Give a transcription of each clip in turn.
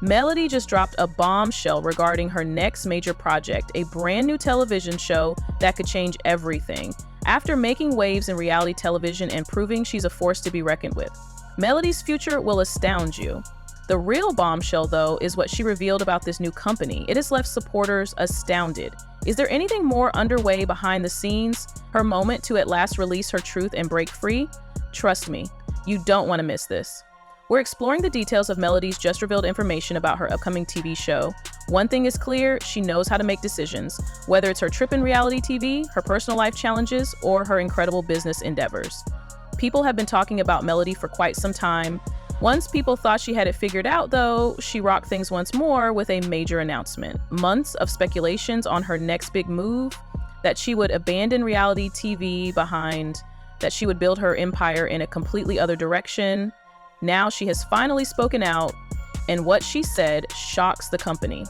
Melody just dropped a bombshell regarding her next major project, a brand new television show that could change everything. After making waves in reality television and proving she's a force to be reckoned with, Melody's future will astound you. The real bombshell, though, is what she revealed about this new company. It has left supporters astounded. Is there anything more underway behind the scenes? Her moment to at last release her truth and break free? Trust me, you don't want to miss this. We're exploring the details of Melody's just revealed information about her upcoming TV show. One thing is clear, she knows how to make decisions, whether it's her trip in reality TV, her personal life challenges, or her incredible business endeavors. People have been talking about Melody for quite some time. Once people thought she had it figured out, though, she rocked things once more with a major announcement. Months of speculations on her next big move, that she would abandon reality TV behind, that she would build her empire in a completely other direction. Now she has finally spoken out, and what she said shocks the company.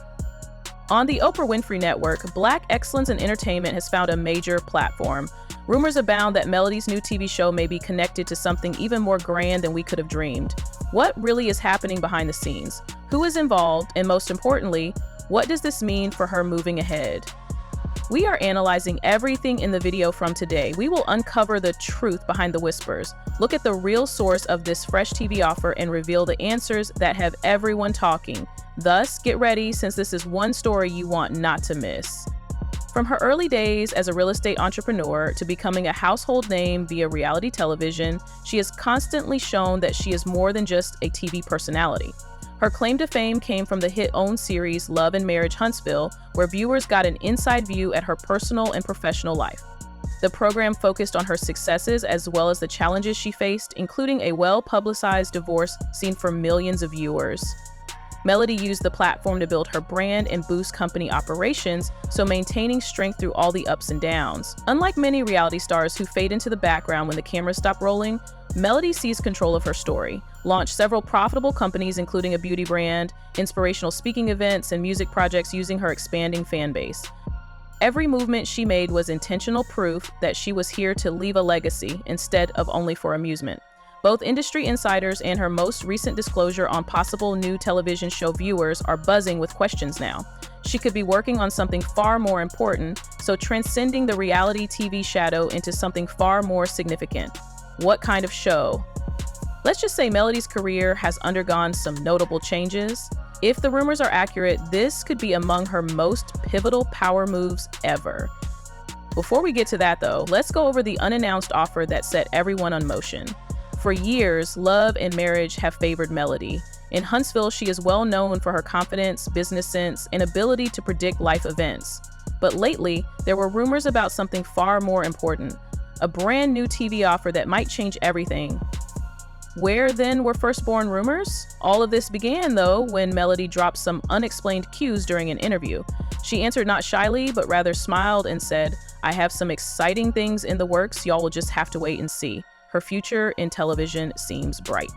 On the Oprah Winfrey Network, Black excellence in entertainment has found a major platform. Rumors abound that Melody's new TV show may be connected to something even more grand than we could have dreamed. What really is happening behind the scenes? Who is involved? And most importantly, what does this mean for her moving ahead? We are analyzing everything in the video from today. We will uncover the truth behind the whispers, look at the real source of this fresh TV offer, and reveal the answers that have everyone talking. Thus, get ready, since this is one story you want not to miss. From her early days as a real estate entrepreneur to becoming a household name via reality television, she has constantly shown that she is more than just a TV personality. Her claim to fame came from the hit-owned series Love and Marriage Huntsville, where viewers got an inside view at her personal and professional life. The program focused on her successes as well as the challenges she faced, including a well-publicized divorce seen for millions of viewers. Melody used the platform to build her brand and boost company operations, so maintaining strength through all the ups and downs. Unlike many reality stars who fade into the background when the cameras stop rolling, Melody seized control of her story, launched several profitable companies including a beauty brand, inspirational speaking events, and music projects using her expanding fan base. Every movement she made was intentional proof that she was here to leave a legacy instead of only for amusement. Both industry insiders and her most recent disclosure on possible new television show viewers are buzzing with questions now. She could be working on something far more important, so transcending the reality TV shadow into something far more significant. What kind of show? Let's just say Melody's career has undergone some notable changes. If the rumors are accurate, this could be among her most pivotal power moves ever. Before we get to that though, let's go over the unannounced offer that set everyone on motion. For years, Love and Marriage have favored Melody. In Huntsville, she is well known for her confidence, business sense, and ability to predict life events. But lately, there were rumors about something far more important, a brand new TV offer that might change everything. Where then were firstborn rumors? All of this began, though, when Melody dropped some unexplained cues during an interview. She answered not shyly, but rather smiled and said, "I have some exciting things in the works, y'all will just have to wait and see. Her future in television seems bright."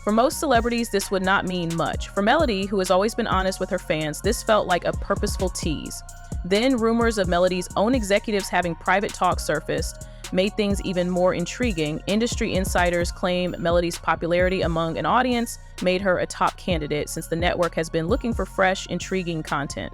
For most celebrities, this would not mean much. For Melody, who has always been honest with her fans, this felt like a purposeful tease. Then rumors of Melody's own executives having private talks surfaced, made things even more intriguing. Industry insiders claim Melody's popularity among an audience made her a top candidate, since the network has been looking for fresh, intriguing content.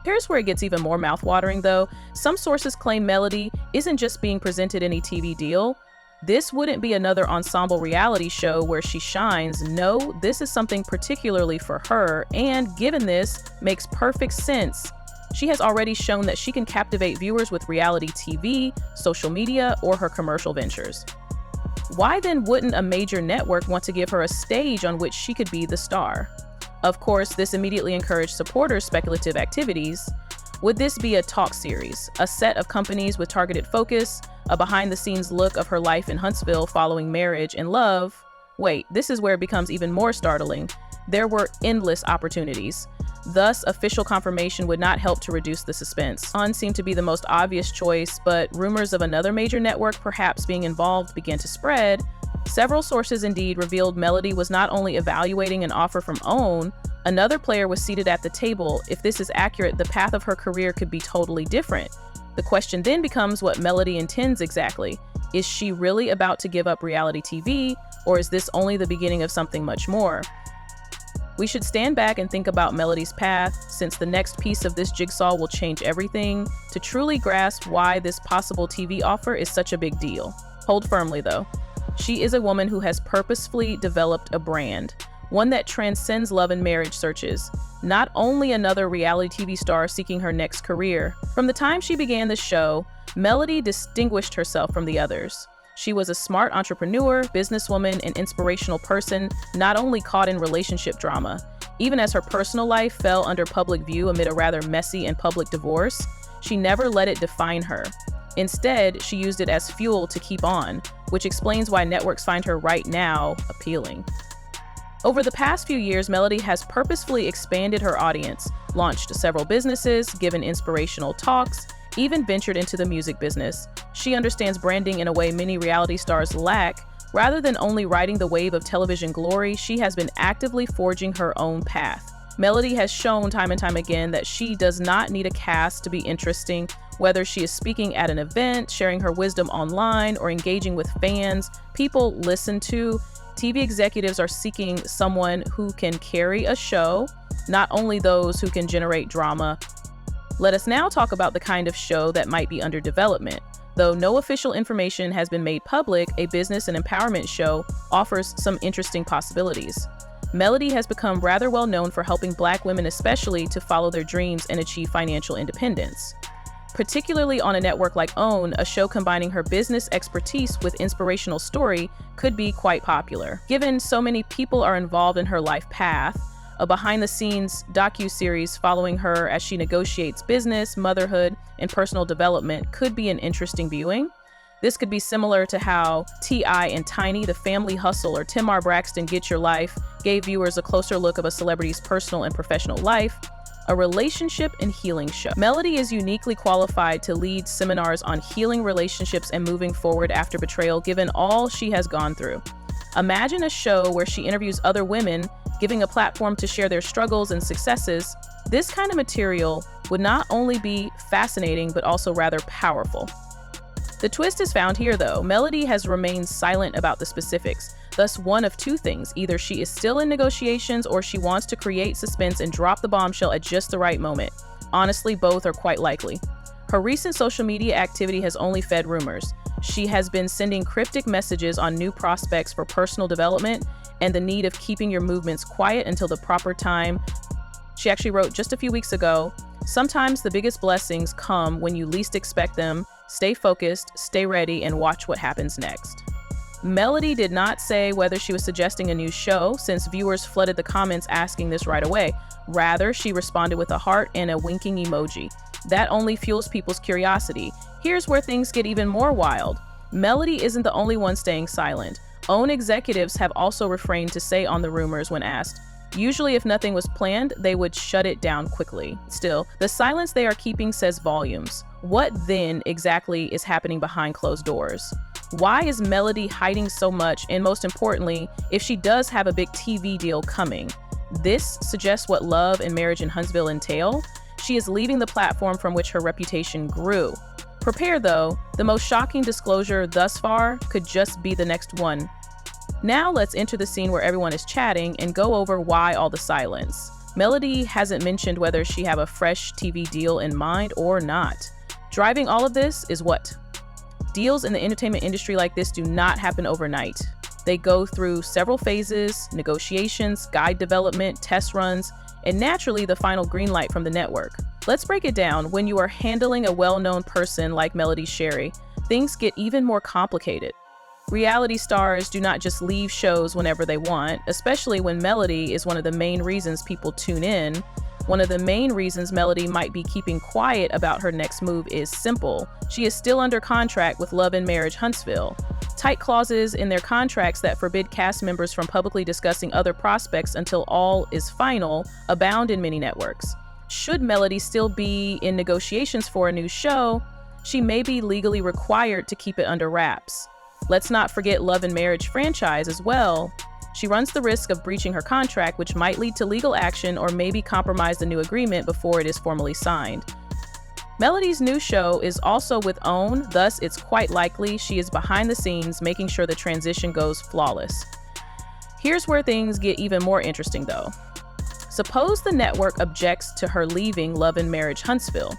Here's where it gets even more mouthwatering though. Some sources claim Melody isn't just being presented any TV deal. This wouldn't be another ensemble reality show where she shines. No, this is something particularly for her, and given this, makes perfect sense. She has already shown that she can captivate viewers with reality TV, social media, or her commercial ventures. Why then wouldn't a major network want to give her a stage on which she could be the star? Of course, this immediately encouraged supporters' speculative activities. Would this be a talk series, a set of companies with targeted focus, a behind-the-scenes look of her life in Huntsville following Marriage and Love? Wait, this is where it becomes even more startling. There were endless opportunities. Thus, official confirmation would not help to reduce the suspense. One seemed to be the most obvious choice, but rumors of another major network perhaps being involved began to spread. Several sources indeed revealed Melody was not only evaluating an offer from OWN, another player was seated at the table. If this is accurate, the path of her career could be totally different. The question then becomes what Melody intends exactly. Is she really about to give up reality TV, or is this only the beginning of something much more? We should stand back and think about Melody's path, since the next piece of this jigsaw will change everything, to truly grasp why this possible TV offer is such a big deal. Hold firmly though. She is a woman who has purposefully developed a brand, one that transcends love and marriage searches, not only another reality TV star seeking her next career. From the time she began the show, Melody distinguished herself from the others. She was a smart entrepreneur, businesswoman, and inspirational person, not only caught in relationship drama. Even as her personal life fell under public view amid a rather messy and public divorce, she never let it define her. Instead, she used it as fuel to keep on, which explains why networks find her right now appealing. Over the past few years, Melody has purposefully expanded her audience, launched several businesses, given inspirational talks, even ventured into the music business. She understands branding in a way many reality stars lack. Rather than only riding the wave of television glory, she has been actively forging her own path. Melody has shown time and time again that she does not need a cast to be interesting, whether she is speaking at an event, sharing her wisdom online, or engaging with fans people listen to. TV executives are seeking someone who can carry a show, not only those who can generate drama. Let us now talk about the kind of show that might be under development. Though no official information has been made public, a business and empowerment show offers some interesting possibilities. Melody has become rather well known for helping Black women especially to follow their dreams and achieve financial independence. Particularly on a network like OWN, a show combining her business expertise with inspirational story could be quite popular. Given so many people are involved in her life path, a behind-the-scenes docu-series following her as she negotiates business, motherhood, and personal development could be an interesting viewing. This could be similar to how T.I. and Tiny, The Family Hustle, or Tamar Braxton, Get Your Life, gave viewers a closer look of a celebrity's personal and professional life, a relationship and healing show. Melody is uniquely qualified to lead seminars on healing relationships and moving forward after betrayal, given all she has gone through. Imagine a show where she interviews other women, giving a platform to share their struggles and successes. This kind of material would not only be fascinating, but also rather powerful. The twist is found here, though. Melody has remained silent about the specifics, thus one of two things. Either she is still in negotiations or she wants to create suspense and drop the bombshell at just the right moment. Honestly, both are quite likely. Her recent social media activity has only fed rumors. She has been sending cryptic messages on new prospects for personal development and the need of keeping your movements quiet until the proper time. She actually wrote just a few weeks ago, "Sometimes the biggest blessings come when you least expect them. Stay focused, stay ready, and watch what happens next." Melody did not say whether she was suggesting a new show, since viewers flooded the comments asking this right away. Rather, she responded with a heart and a winking emoji. That only fuels people's curiosity. Here's where things get even more wild. Melody isn't the only one staying silent. OWN executives have also refrained to say on the rumors when asked. Usually, if nothing was planned, they would shut it down quickly. Still, the silence they are keeping says volumes. What then exactly is happening behind closed doors? Why is Melody hiding so much? And most importantly, if she does have a big TV deal coming, this suggests what love and marriage in Huntsville entail. She is leaving the platform from which her reputation grew. Prepare though, the most shocking disclosure thus far could just be the next one. Now let's enter the scene where everyone is chatting and go over why all the silence. Melody hasn't mentioned whether she have a fresh TV deal in mind or not. Driving all of this is what? Deals in the entertainment industry like this do not happen overnight. They go through several phases: negotiations, guide development, test runs, and naturally the final green light from the network. Let's break it down. When you are handling a well-known person like Melody Shari, things get even more complicated. Reality stars do not just leave shows whenever they want, especially when Melody is one of the main reasons people tune in. One of the main reasons Melody might be keeping quiet about her next move is simple. She is still under contract with Love and Marriage Huntsville. Tight clauses in their contracts that forbid cast members from publicly discussing other prospects until all is final abound in many networks. Should Melody still be in negotiations for a new show, she may be legally required to keep it under wraps. Let's not forget Love and Marriage franchise as well. She runs the risk of breaching her contract, which might lead to legal action or maybe compromise the new agreement before it is formally signed. Melody's new show is also with OWN, thus it's quite likely she is behind the scenes making sure the transition goes flawless. Here's where things get even more interesting though. Suppose the network objects to her leaving Love and Marriage Huntsville.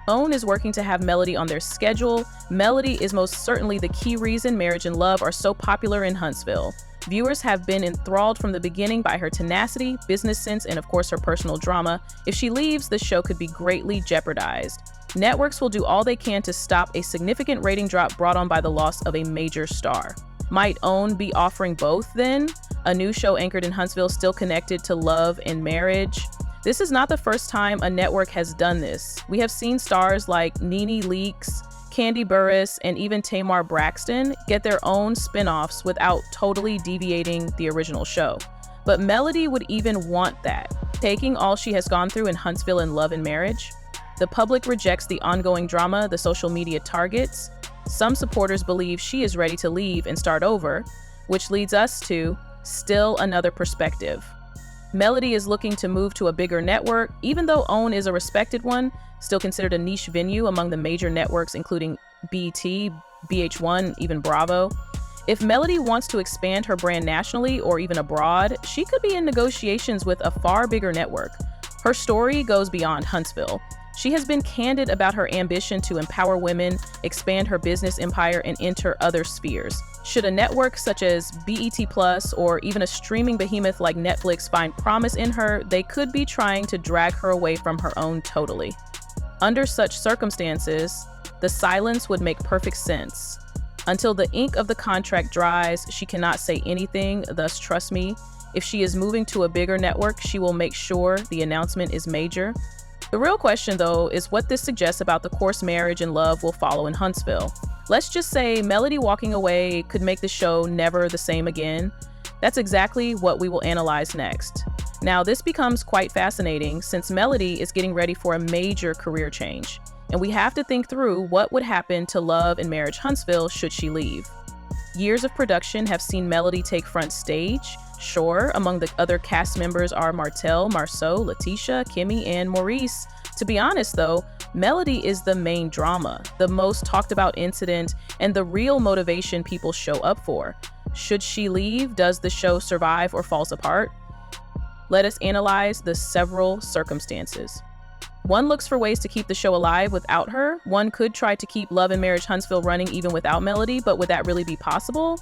OWN is working to have Melody on their schedule. Melody is most certainly the key reason Marriage and Love are so popular in Huntsville. Viewers have been enthralled from the beginning by her tenacity, business sense, and of course her personal drama. If she leaves, the show could be greatly jeopardized. Networks will do all they can to stop a significant rating drop brought on by the loss of a major star. Might OWN be offering both then? A new show anchored in Huntsville still connected to love and marriage? This is not the first time a network has done this. We have seen stars like Nene Leakes, Kandi Burruss, and even Tamar Braxton get their own spin-offs without totally deviating the original show. But Melody would even want that, taking all she has gone through in Huntsville and Love and Marriage. The public rejects the ongoing drama the social media targets. Some supporters believe she is ready to leave and start over, which leads us to still another perspective. Melody is looking to move to a bigger network, even though OWN is a respected one, still considered a niche venue among the major networks including BET, VH1, even Bravo. If Melody wants to expand her brand nationally or even abroad, she could be in negotiations with a far bigger network. Her story goes beyond Huntsville. She has been candid about her ambition to empower women, expand her business empire, and enter other spheres. Should a network such as BET Plus or even a streaming behemoth like Netflix find promise in her, they could be trying to drag her away from her own totally. Under such circumstances, the silence would make perfect sense. Until the ink of the contract dries, she cannot say anything, thus trust me, if she is moving to a bigger network, she will make sure the announcement is major. The real question, though, is what this suggests about the course Marriage and Love will follow in Huntsville. Let's just say Melody walking away could make the show never the same again. That's exactly what we will analyze next. Now, this becomes quite fascinating since Melody is getting ready for a major career change, and we have to think through what would happen to Love and Marriage Huntsville should she leave. Years of production have seen Melody take front stage. Sure, among the other cast members are Martell, Marceau, Letitia, Kimmy, and Maurice. To be honest though, Melody is the main drama, the most talked about incident, and the real motivation people show up for. Should she leave? Does the show survive or falls apart? Let us analyze the several circumstances. One looks for ways to keep the show alive without her. One could try to keep Love and Marriage Huntsville running even without Melody, but would that really be possible?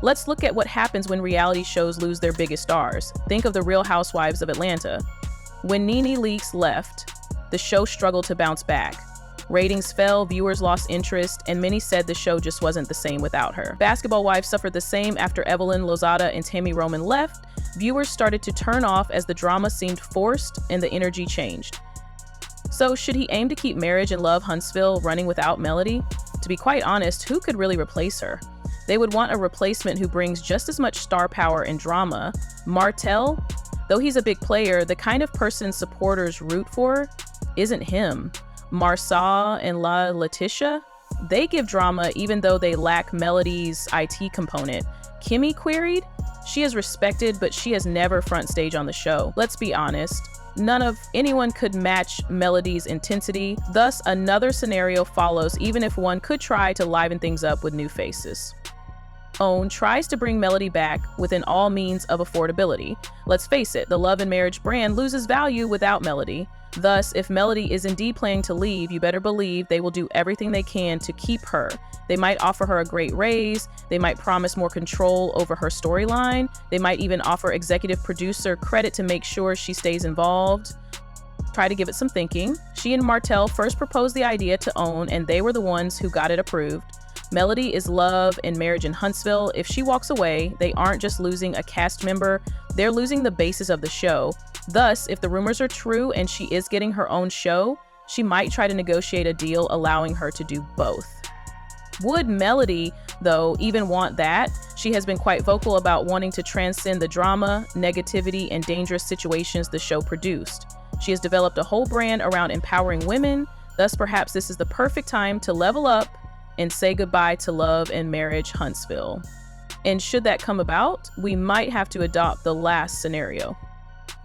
Let's look at what happens when reality shows lose their biggest stars. Think of the Real Housewives of Atlanta. When Nene Leakes left, the show struggled to bounce back. Ratings fell, viewers lost interest, and many said the show just wasn't the same without her. Basketball Wives suffered the same after Evelyn Lozada and Tammy Roman left. Viewers started to turn off as the drama seemed forced and the energy changed. So should he aim to keep Marriage and Love Huntsville running without Melody? To be quite honest, who could really replace her? They would want a replacement who brings just as much star power and drama. Martell, though he's a big player, the kind of person supporters root for isn't him. Marceau and Letitia, they give drama even though they lack Melody's IT component. Kimmy queried, she is respected, but she has never front stage on the show. Let's be honest. None of anyone could match Melody's intensity. Thus, another scenario follows even if one could try to liven things up with new faces. OWN tries to bring Melody back within all means of affordability. Let's face it, the Love and Marriage brand loses value without Melody. Thus, if Melody is indeed planning to leave, you better believe they will do everything they can to keep her. They might offer her a great raise, they might promise more control over her storyline, they might even offer executive producer credit to make sure she stays involved. Try to give it some thinking. She and Martell first proposed the idea to OWN, and they were the ones who got it approved. Melody is Love and Marriage in Huntsville. If she walks away, they aren't just losing a cast member, they're losing the basis of the show. Thus, if the rumors are true and she is getting her own show, she might try to negotiate a deal allowing her to do both. Would Melody, though, even want that? She has been quite vocal about wanting to transcend the drama, negativity, and dangerous situations the show produced. She has developed a whole brand around empowering women, thus perhaps this is the perfect time to level up and say goodbye to Love and Marriage Huntsville. And should that come about, we might have to adopt the last scenario.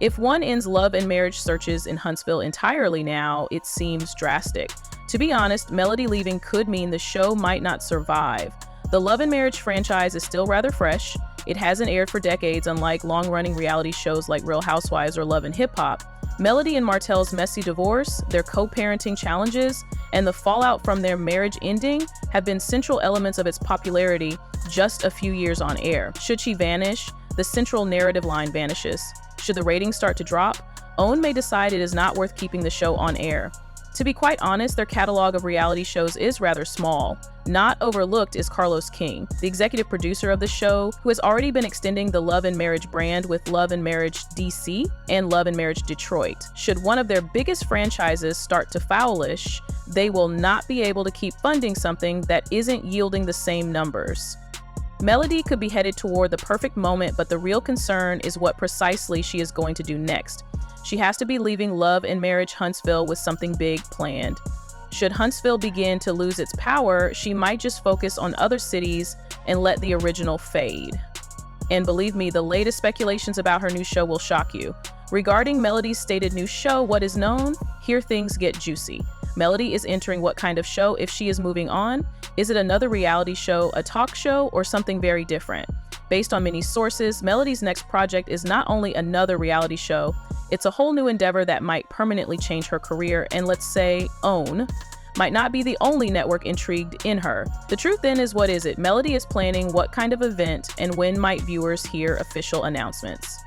If one ends Love and Marriage searches in Huntsville entirely now, it seems drastic. To be honest, Melody leaving could mean the show might not survive. The Love and Marriage franchise is still rather fresh. It hasn't aired for decades, unlike long-running reality shows like Real Housewives or Love and Hip Hop. Melody and Martell's messy divorce, their co-parenting challenges, and the fallout from their marriage ending have been central elements of its popularity just a few years on air. Should she vanish, the central narrative line vanishes. Should the ratings start to drop, OWN may decide it is not worth keeping the show on air. To be quite honest, their catalog of reality shows is rather small. Not overlooked is Carlos King, the executive producer of the show, who has already been extending the Love and Marriage brand with Love and Marriage DC and Love and Marriage Detroit. Should one of their biggest franchises start to foul-ish, they will not be able to keep funding something that isn't yielding the same numbers. Melody could be headed toward the perfect moment, but the real concern is what precisely she is going to do next. She has to be leaving Love and Marriage Huntsville with something big planned. Should Huntsville begin to lose its power, she might just focus on other cities and let the original fade. And believe me, the latest speculations about her new show will shock you. Regarding Melody's stated new show, What Is Known, here things get juicy. Melody is entering what kind of show if she is moving on? Is it another reality show, a talk show, or something very different? Based on many sources, Melody's next project is not only another reality show, it's a whole new endeavor that might permanently change her career, and let's say, OWN might not be the only network intrigued in her. The truth then is, what is it? Melody is planning what kind of event, and when might viewers hear official announcements?